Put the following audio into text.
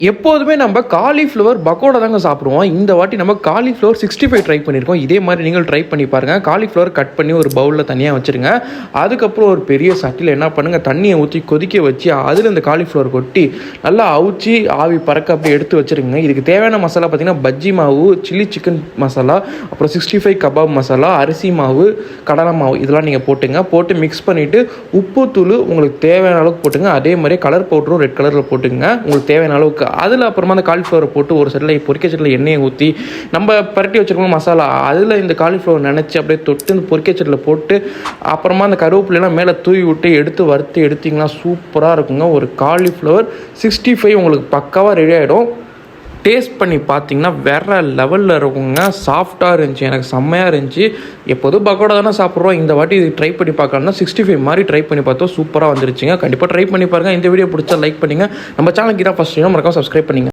எப்போதுமே நம்ம காலிஃப்ளவர் பக்கோடா தாங்க சாப்பிடுவோம். இந்த வாட்டி நம்ம காலிஃப்ளவர் 65 ட்ரை பண்ணியிருக்கோம். இதே மாதிரி நீங்கள் ட்ரை பண்ணி பாருங்கள். காலிஃப்ளவர் கட் பண்ணி ஒரு பவுலில் தனியாக வச்சுருங்க. அதுக்கப்புறம் ஒரு பெரிய சட்டியில் என்ன பண்ணுங்கள், தண்ணியை ஊற்றி கொதிக்க வச்சு அதில் இந்த காலிஃப்ளவர் கொட்டி நல்லா அவிச்சு ஆவி பறக்க அப்படியே எடுத்து வச்சுருங்க. இதுக்கு தேவையான மசாலா பார்த்திங்கன்னா பஜ்ஜி மாவு, சில்லி சிக்கன் மசாலா, அப்புறம் 65 கபாப் மசாலா, அரிசி மாவு, கடலை மாவு இதெல்லாம் நீங்கள் போட்டு மிக்ஸ் பண்ணிவிட்டு உப்பு தூள் உங்களுக்கு தேவையான அளவுக்கு போட்டுங்க. அதே மாதிரி கலர் பவுடரும் ரெட் கலரில் போட்டுங்க உங்களுக்கு தேவையான அளவுக்கு. அதில் அப்புறமா அந்த காலிஃப்ளவரை போட்டு ஒரு சட்டில் பொரிக்க சட்டில் எண்ணெயை ஊற்றி நம்ம பரட்டி வச்சுருக்கோம் மசாலா, அதில் இந்த காலிஃப்ளவர் நினச்சி அப்படியே தொட்டு இந்த பொரிக்க சட்டில் போட்டு அப்புறமா அந்த கருவேப்பிலையெல்லாம் மேலே தூவி விட்டு வறுத்து எடுத்திங்கன்னா சூப்பராக இருக்குங்க. ஒரு காலிஃப்ளவர் 65 உங்களுக்கு பக்காவாக ரெடி ஆகிடும். டேஸ்ட் பண்ணி பார்த்தீங்கன்னா வேறு லெவலில் இருக்குங்க. சாஃப்டாக இருந்துச்சு, எனக்கு செம்மையாக இருந்துச்சு. எப்போதும் பக்கோடா தானே சாப்பிட்றோம், இந்த வாட்டி இது ட்ரை பண்ணி பார்க்கலாம்னா 65 மாதிரி ட்ரை பண்ணி பார்த்தோம். சூப்பராக வந்துருச்சுங்க. கண்டிப்பாக ட்ரை பண்ணி பாருங்கள். இந்த வீடியோ பிடிச்சா லைக் பண்ணுங்கள். நம்ம சேனலுக்கு தான் ஃபஸ்ட் மறக்காம சப்ஸ்கிரைப் பண்ணிங்க.